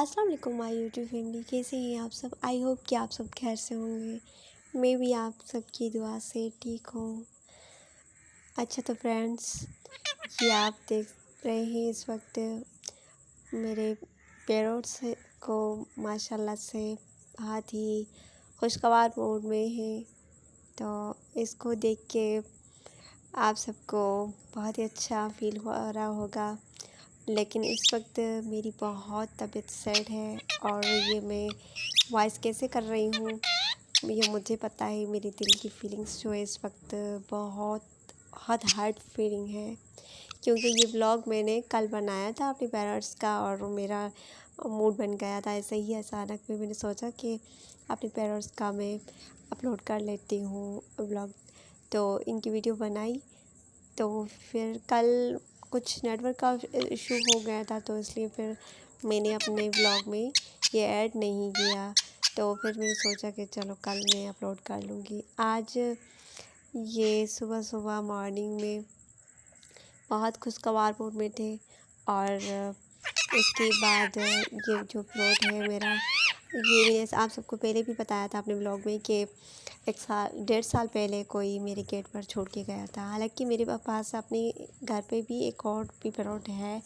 अस्सलाम वालेकुम my YouTube family, कैसे हैं आप सब। आई होप कि आप सब खैर से होंगे। मैं भी आप सबकी दुआ से ठीक हूँ। अच्छा तो फ्रेंड्स, ये आप देख रहे हैं इस वक्त मेरे पेरेंट्स को माशाल्लाह से बहुत ही खुशगवार मूड में है। तो इसको देख के आप सबको बहुत ही अच्छा फील हो रहा होगा। लेकिन इस वक्त मेरी बहुत तबीयत सैड है और ये मैं वॉइस कैसे कर रही हूँ ये मुझे पता है। मेरी दिल की फीलिंग्स जो है इस वक्त बहुत बहुत हार्ड फीलिंग है, क्योंकि ये व्लॉग मैंने कल बनाया था अपने पेरेंट्स का और मेरा मूड बन गया था ऐसे ही अचानक में। मैंने सोचा कि अपने पेरेंट्स का मैं अपलोड कर लेती हूँ व्लॉग, तो इनकी वीडियो बनाई। तो फिर कल कुछ नेटवर्क का इशू हो गया था, तो इसलिए फिर मैंने अपने व्लॉग में ये ऐड नहीं किया। तो फिर मैंने सोचा कि चलो कल मैं अपलोड कर लूँगी। आज ये सुबह सुबह मॉर्निंग में बहुत खुशगवार मूड में थे और उसके बाद ये जो प्लॉट है मेरा, ये मैंने आप सबको पहले भी बताया था अपने ब्लॉग में कि 1.5 साल पहले कोई मेरे गेट पर छोड़ के गया था। हालांकि मेरे पास अपने घर पे भी एक और भी प्लॉट है,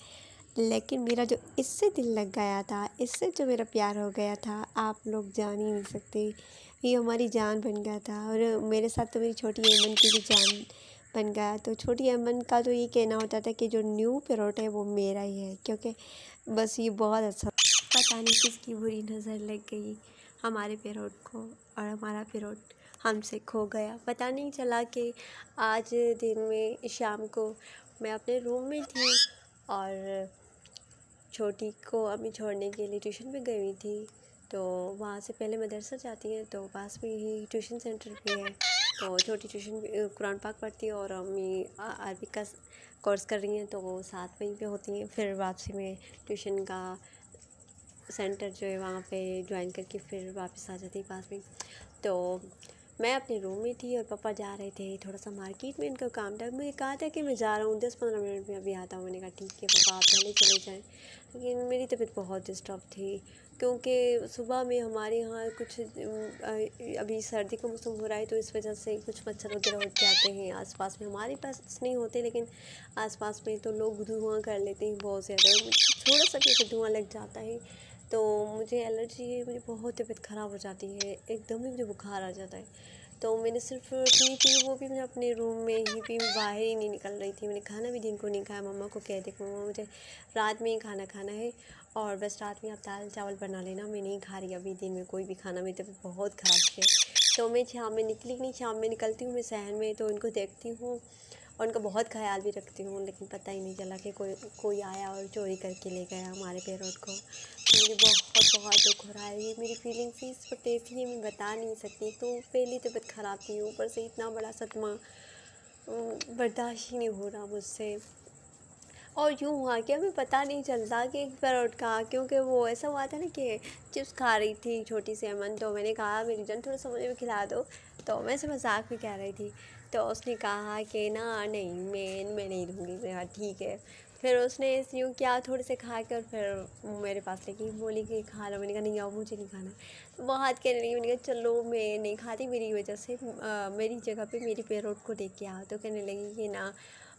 लेकिन मेरा जो इससे दिल लग गया था, इससे जो मेरा प्यार हो गया था, आप लोग जान ही नहीं सकते। ये हमारी जान बन गया था और मेरे साथ तो मेरी छोटी अमन की भी जान बन गया। तो छोटी अमन का तो ये कहना होता था कि जो न्यू प्लॉट है वो मेरा ही है, क्योंकि बस ये बहुत अच्छा, पता नहीं किसकी बुरी नज़र लग गई हमारे प्लॉट को और हमारा प्लॉट हमसे खो गया। पता नहीं चला कि आज दिन में शाम को मैं अपने रूम में थी और छोटी को अम्मी छोड़ने के लिए ट्यूशन पे गई हुई थी। तो वहाँ से पहले मदरसा जाती हैं, तो पास में ही ट्यूशन सेंटर भी है। तो छोटी ट्यूशन कुरान पाक पढ़ती है और अम्मी अरबी का कोर्स कर रही हैं, तो वो साथ वहीं पे होती हैं। फिर वापसी में ट्यूशन का सेंटर जो है वहाँ पे ज्वाइन करके फिर वापस आ जाती पास में। तो मैं अपने रूम में थी और पापा जा रहे थे थोड़ा सा मार्केट में, इनका काम था। मुझे कहा था कि मैं जा रहा हूँ 10-15 मिनट में अभी आता हूँ। मैंने कहा ठीक है पापा, आप पहले चले जाएँ। लेकिन मेरी तबीयत बहुत डिस्टर्ब थी, क्योंकि सुबह में हमारे यहाँ कुछ अभी सर्दी का मौसम हो रहा है, तो इस वजह से कुछ मच्छर वगैरह उठ जाते हैं आसपास में। हमारे पास नहीं होते, लेकिन आसपास में तो लोग धुआं कर लेते हैं बहुत ज़्यादा। थोड़ा सा भी धुआं लग जाता है तो मुझे एलर्जी है, मुझे बहुत तबीयत ख़राब हो जाती है, एकदम ही मुझे बुखार आ जाता है। तो मैंने सिर्फ टी पी, वो भी मैं अपने रूम में ही पी, बाहर ही नहीं निकल रही थी। मैंने खाना भी दिन को नहीं खाया। मम्मा को कह दे कि मम्मा मुझे रात में ही खाना खाना है और बस रात में आप दाल चावल बना लेना, मैं नहीं खा रही अभी दिन में कोई भी खाना, मेरी तबीयत बहुत ख़राब है। तो मैं शाम में निकली नहीं, शाम में निकलती हूँ मैं सहन में, तो इनको देखती हूँ और उनका बहुत ख्याल भी रखती हूँ। लेकिन पता ही नहीं चला कि कोई आया और चोरी करके ले गया हमारे पैरोट को। तो मुझे बहुत दुख हो रहा है। ये मेरी फीलिंग्स ही इस वक्त ऐसी है, मैं बता नहीं सकती। तो पहली तबीयत ख़राब थी, ऊपर से इतना बड़ा सदमा बर्दाश्त ही नहीं हो रहा मुझसे। और यूँ हुआ कि हमें पता नहीं चलता कि पैरोट का, क्योंकि वो ऐसा हुआ था ना कि चिप्स खा रही थी छोटी सी अमन। तो मैंने कहा मेरी जान थोड़ा सा मुझे भी खिला दो, तो मैं से मजाक में कह रही थी। तो उसने कहा कि ना नहीं, मैं नहीं दूँगी। मैंने कहा ठीक है। फिर उसने यूँ किया, थोड़े से खा कर फिर मेरे पास लेके बोली कि खा लो। मैंने कहा नहीं, आओ मुझे नहीं खाना। तो वो हाथ कहने लगी। मैंने कहा चलो मैं नहीं खाती, मेरी वजह से मेरी जगह पे मेरी पैरोट को देख के आओ। तो कहने लगी कि ना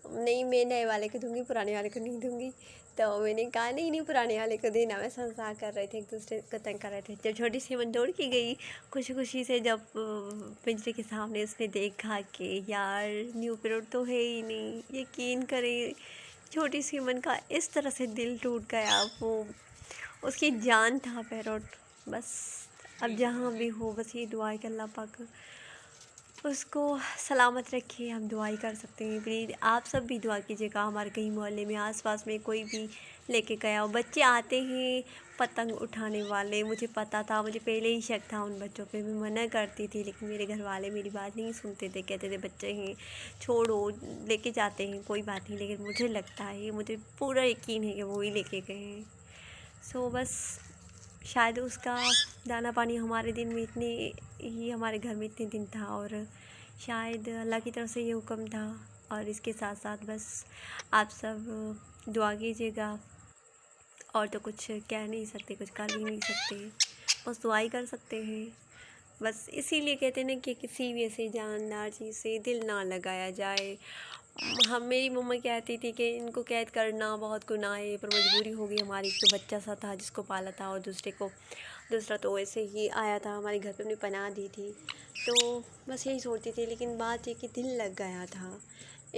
नहीं, मैं नए वाले को दूँगी, पुराने वाले को नहीं दूँगी। तो मैंने कहा नहीं नहीं, पुराने वाले को देना। वैसा मज़ाक कर रहे थे, एक दूसरे को तंग कर रहे थे। जब छोटी सी अमन दौड़ के गई खुशी खुशी से, जब पिंजरे के सामने उसने देखा कि यार न्यू पीरियड तो है ही नहीं। यकीन करें छोटी सी अमन का इस तरह से दिल टूट गया। वो उसकी जान था पैरोट। बस अब जहाँ भी हो बस ये दुआ है कि अल्लाह पाक उसको सलामत रखे। हम दुआ ही कर सकते हैं। प्लीज़ आप सब भी दुआ कीजिएगा। हमारे कहीं मोहल्ले में आसपास में कोई भी लेके गया हो। बच्चे आते हैं पतंग उठाने वाले, मुझे पता था, मुझे पहले ही शक था उन बच्चों पे। मैं मना करती थी, लेकिन मेरे घर वाले मेरी बात नहीं सुनते थे। कहते थे बच्चे हैं, छोड़ो, लेके जाते हैं, कोई बात नहीं। लेकिन मुझे लगता है, मुझे पूरा यकीन है कि वो ही लेके गए हैं। सो बस शायद उसका दाना पानी हमारे दिन में इतने ही, हमारे घर में इतने दिन था, और शायद अल्लाह की तरफ से ये हुक्म था। और इसके साथ साथ बस आप सब दुआ कीजिएगा اور تو کچھ کہہ نہیں سکتے، کچھ کر بھی نہیں سکتے، بس دعا ہی کر سکتے ہیں۔ بس اسی لیے کہتے ہیں نا کہ کسی بھی ایسے جاندار چیز سے دل نہ لگایا جائے۔ میری مما کہتی تھی کہ ان کو قید کرنا بہت گناہ ہے، پر مجبوری ہو گئی ہماری، جو بچہ سا تھا جس کو پالا تھا، اور دوسرا تو ایسے ہی آیا تھا ہمارے گھر پہ، اپنی پناہ دی تھی، تو بس یہی سوچتی تھی، لیکن بات یہ کہ دل لگ گیا تھا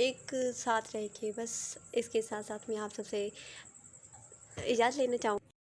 ایک ساتھ رہ کے۔ بس اس کے ساتھ ساتھ میں آپ سب سے اجازت لینا چاہوں